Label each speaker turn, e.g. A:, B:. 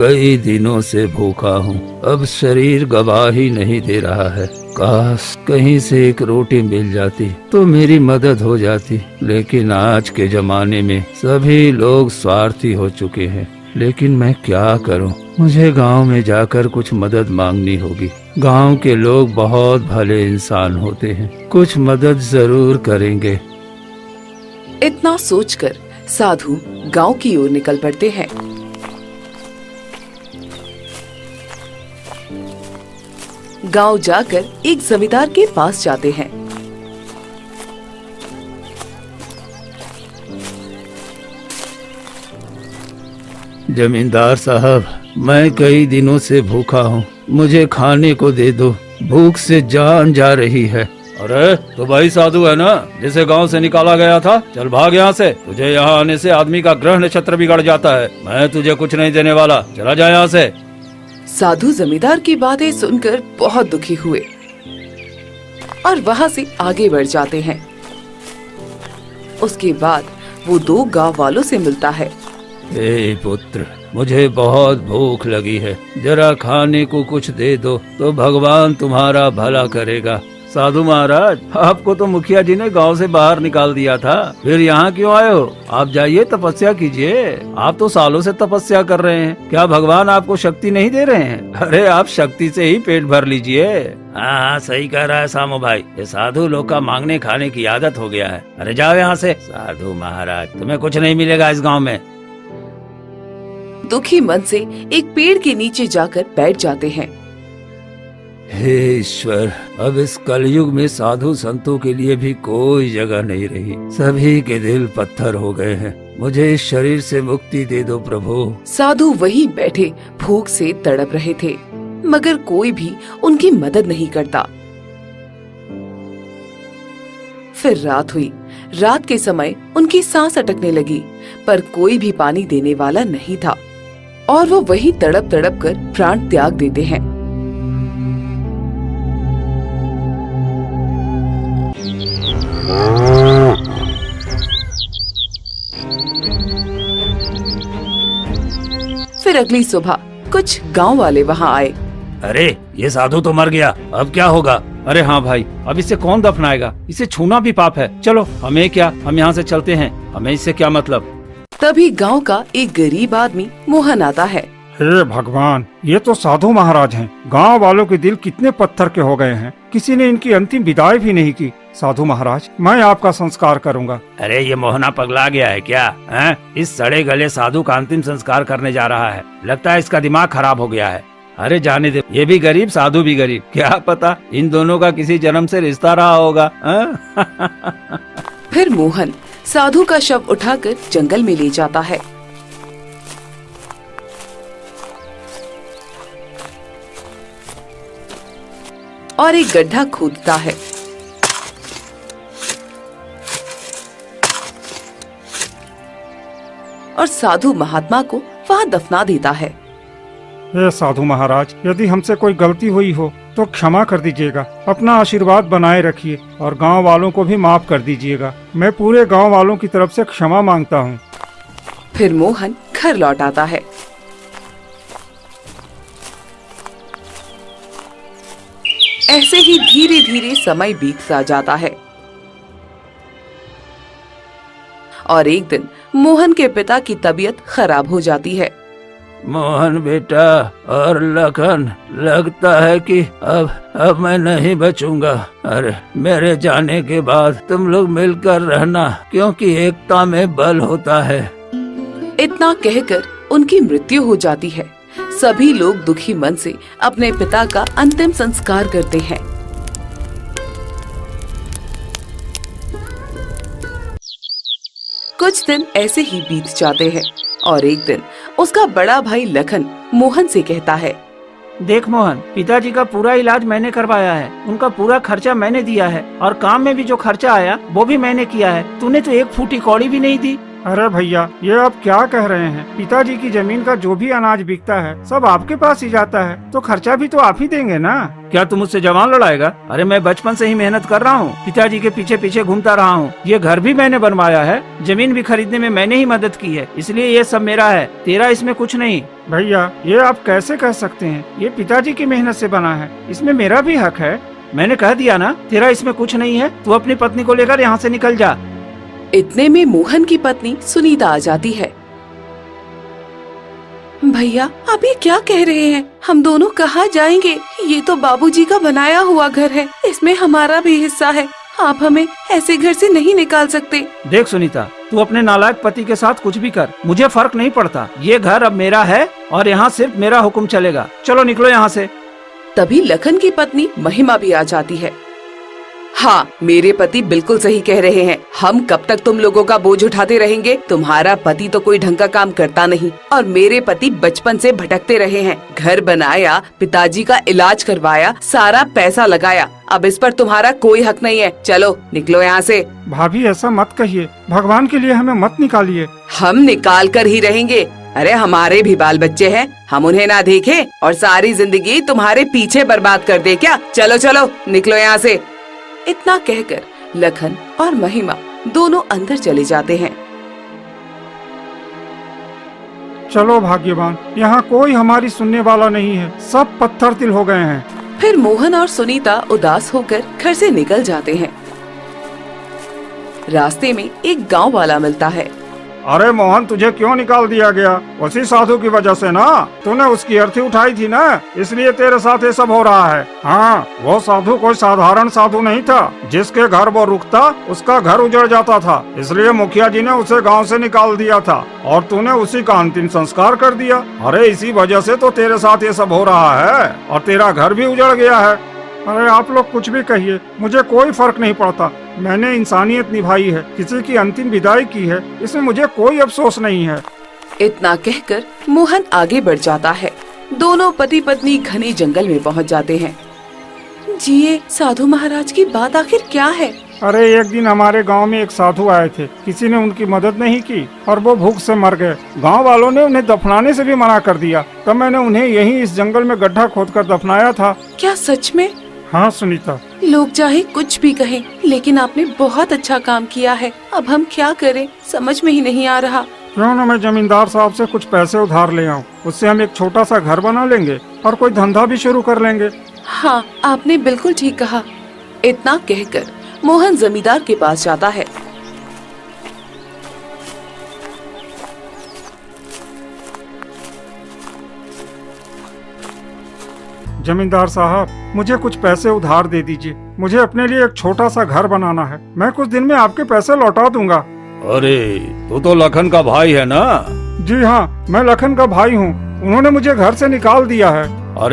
A: कई दिनों से भूखा हूँ, अब शरीर गवाही नहीं दे रहा है। काश कहीं से एक रोटी मिल जाती तो मेरी मदद हो जाती, लेकिन आज के जमाने में सभी लोग स्वार्थी हो चुके हैं। लेकिन मैं क्या करूं? मुझे गांव में जाकर कुछ मदद मांगनी होगी। गांव के लोग बहुत भले इंसान होते हैं, कुछ मदद जरूर करेंगे।
B: इतना सोचकर साधु गांव की ओर निकल पड़ते हैं। गांव जाकर एक जमींदार के पास जाते हैं।
A: जमींदार साहब, मैं कई दिनों से भूखा हूँ, मुझे खाने को दे दो, भूख से जान जा रही है। अरे तो भाई साधु है ना, जिसे गांव से निकाला गया था? चल भाग यहाँ से, तुझे यहाँ आने से आदमी का ग्रह नक्षत्र बिगड़ जाता है। मैं तुझे कुछ नहीं देने वाला, चला जा यहाँ से।
B: साधु जमींदार की बातें सुनकर बहुत दुखी हुए और वहाँ से आगे बढ़ जाते हैं। उसके बाद वो दो गांव वालों से मिलता है।
A: हे पुत्र, मुझे बहुत भूख लगी है, जरा खाने को कुछ दे दो तो भगवान तुम्हारा भला करेगा। साधु महाराज, आपको तो मुखिया जी ने गांव से बाहर निकाल दिया था, फिर यहाँ क्यों आए हो? आप जाइए तपस्या कीजिए, आप तो सालों से तपस्या कर रहे हैं, क्या भगवान आपको शक्ति नहीं दे रहे हैं? अरे आप शक्ति से ही पेट भर लीजिए। हाँ, सही कह रहा है सामू भाई, ये साधु लोग का मांगने खाने की आदत हो गया है। अरे जाओ यहाँ से। साधु महाराज, तुम्हें कुछ नहीं मिलेगा इस गाँव में।
B: दुखी मन से एक पेड़ के नीचे जाकर बैठ जाते हैं।
A: हे ईश्वर, अब इस कलयुग में साधु संतों के लिए भी कोई जगह नहीं रही, सभी के दिल पत्थर हो गए हैं। मुझे इस शरीर से मुक्ति दे दो प्रभु।
B: साधु वहीं बैठे भूख से तड़प रहे थे, मगर कोई भी उनकी मदद नहीं करता। फिर रात हुई। रात के समय उनकी सांस अटकने लगी, पर कोई भी पानी देने वाला नहीं था और वो वहीं तड़प तड़प कर प्राण त्याग देते हैं। फिर अगली सुबह कुछ गांव वाले वहां आए।
A: अरे ये साधु तो मर गया, अब क्या होगा? अरे हाँ भाई, अब इसे कौन दफनाएगा? इसे छूना भी पाप है। चलो हमें क्या, हम यहाँ से चलते हैं, हमें इससे क्या मतलब।
B: तभी गांव का एक गरीब आदमी मोहन आता है।
C: हे भगवान, ये तो साधु महाराज हैं। गांव वालों के दिल कितने पत्थर के हो गए हैं, किसी ने इनकी अंतिम विदाई भी नहीं की। साधु महाराज, मैं आपका संस्कार करूंगा।
A: अरे ये मोहना पगला गया है क्या? हैं? इस सड़े गले साधु का अंतिम संस्कार करने जा रहा है, लगता है इसका दिमाग खराब हो गया है। अरे जाने दे, ये भी गरीब साधु भी गरीब, क्या पता इन दोनों का किसी जन्म से रिश्ता रहा होगा।
B: फिर मोहन साधु का शव उठाकर जंगल में ले जाता है। और एक गड्ढा खोदता है। और साधु महात्मा को वहां दफना देता है।
C: हे साधु महाराज, यदि हमसे कोई गलती हुई हो तो क्षमा कर दीजिएगा, अपना आशीर्वाद बनाए रखिए और गांव वालों को भी माफ कर दीजिएगा। मैं पूरे गांव वालों की तरफ से क्षमा मांगता हूँ।
B: फिर मोहन घर लौट आता है। ऐसे ही धीरे धीरे समय बीतता जाता है और एक दिन मोहन के पिता की तबीयत खराब हो जाती है।
A: मोहन बेटा और लखन, लगता है कि अब मैं नहीं बचूंगा। अरे मेरे जाने के बाद तुम लोग मिलकर रहना, क्योंकि एकता में बल होता है।
B: इतना कहकर उनकी मृत्यु हो जाती है। सभी लोग दुखी मन से अपने पिता का अंतिम संस्कार करते हैं। कुछ दिन ऐसे ही बीत जाते हैं और एक दिन उसका बड़ा भाई लखन मोहन से कहता है,
D: देख मोहन, पिताजी का पूरा इलाज मैंने करवाया है, उनका पूरा खर्चा मैंने दिया है और काम में भी जो खर्चा आया वो भी मैंने किया है। तूने तो एक फूटी कौड़ी भी नहीं दी।
C: अरे भैया, ये आप क्या कह रहे हैं? पिताजी की जमीन का जो भी अनाज बिकता है सब आपके पास ही जाता है, तो खर्चा भी तो आप ही देंगे ना।
D: क्या तुम मुझसे जवान लड़ाएगा? अरे मैं बचपन से ही मेहनत कर रहा हूँ, पिताजी के पीछे पीछे घूमता रहा हूँ। ये घर भी मैंने बनवाया है, जमीन भी खरीदने में मैंने ही मदद की है, इसलिए ये सब मेरा है, तेरा इसमें कुछ नहीं।
C: भैया ये आप कैसे कह सकते हैं? ये पिताजी की मेहनत से बना है, इसमें मेरा भी हक है।
D: मैंने कह दिया ना, तेरा इसमें कुछ नहीं है। तू अपनी पत्नी को लेकर यहाँ से निकल जा।
B: इतने में मोहन की पत्नी सुनीता आ जाती है। भैया आप ये क्या कह रहे हैं? हम दोनों कहाँ जाएंगे? ये तो बाबूजी का बनाया हुआ घर है, इसमें हमारा भी हिस्सा है। आप हमें ऐसे घर से नहीं निकाल सकते।
D: देख सुनीता, तू अपने नालायक पति के साथ कुछ भी कर, मुझे फर्क नहीं पड़ता। ये घर अब मेरा है और यहाँ सिर्फ मेरा हुक्म चलेगा। चलो निकलो यहाँ से।
B: तभी लखन की पत्नी महिमा भी आ जाती है। हाँ, मेरे पति बिल्कुल सही कह रहे हैं। हम कब तक तुम लोगों का बोझ उठाते रहेंगे? तुम्हारा पति तो कोई ढंग का काम करता नहीं और मेरे पति बचपन से भटकते रहे हैं। घर बनाया, पिताजी का इलाज करवाया, सारा पैसा लगाया। अब इस पर तुम्हारा कोई हक नहीं है। चलो निकलो यहाँ से।
C: भाभी ऐसा मत कहिए, भगवान के लिए हमें मत निकालिए।
B: हम निकाल कर ही रहेंगे। अरे हमारे भी बाल बच्चे हैं, हम उन्हें ना देखें और सारी जिंदगी तुम्हारे पीछे बर्बाद कर दे क्या? चलो चलो निकलो यहाँ से। इतना कहकर लखन और महिमा दोनों अंदर चले जाते हैं।
C: चलो भाग्यवान, यहाँ कोई हमारी सुनने वाला नहीं है, सब पत्थर तिल हो गए हैं।
B: फिर मोहन और सुनीता उदास होकर घर से निकल जाते हैं। रास्ते में एक गांव वाला मिलता है।
C: अरे मोहन, तुझे क्यों निकाल दिया गया? उसी साधु की वजह से ना, तूने उसकी अर्थी उठाई थी ना, इसलिए तेरे साथ ये सब हो रहा है। हाँ, वो साधु कोई साधारण साधु नहीं था। जिसके घर वो रुकता उसका घर उजड़ जाता था, इसलिए मुखिया जी ने उसे गांव से निकाल दिया था और तूने उसी का अंतिम संस्कार कर दिया। अरे इसी वजह से तो तेरे साथ ये सब हो रहा है और तेरा घर भी उजड़ गया है। अरे आप लोग कुछ भी कहिए, मुझे कोई फर्क नहीं पड़ता। मैंने इंसानियत निभाई है, किसी की अंतिम विदाई की है, इसमें मुझे कोई अफसोस नहीं है।
B: इतना कहकर मोहन आगे बढ़ जाता है। दोनों पति पत्नी घने जंगल में पहुंच जाते हैं। जी, ये साधु महाराज की बात आखिर क्या है?
C: अरे एक दिन हमारे गांव में एक साधु आए थे, किसी ने उनकी मदद नहीं की और वो भूख से मर गए। गांव वालों ने उन्हें दफनाने से भी मना कर दिया, तब मैंने उन्हें यहीं इस जंगल में गड्ढा खोदकर दफनाया था।
B: क्या सच में?
C: हाँ सुनीता।
B: लोग चाहे कुछ भी कहें, लेकिन आपने बहुत अच्छा काम किया है। अब हम क्या करें, समझ में ही नहीं आ रहा।
C: क्यों न मैं जमींदार साहब से कुछ पैसे उधार ले आऊं, उससे हम एक छोटा सा घर बना लेंगे और कोई धंधा भी शुरू कर लेंगे।
B: हाँ, आपने बिल्कुल ठीक कहा। इतना कहकर मोहन जमींदार के पास जाता है।
C: जमींदार साहब, मुझे कुछ पैसे उधार दे दीजिए। मुझे अपने लिए एक छोटा सा घर बनाना है। मैं कुछ दिन में आपके पैसे लौटा दूंगा।
A: अरे तू तो लखन का भाई है ना?
C: जी हाँ, मैं लखन का भाई हूँ। उन्होंने मुझे घर से निकाल दिया है।
A: अरे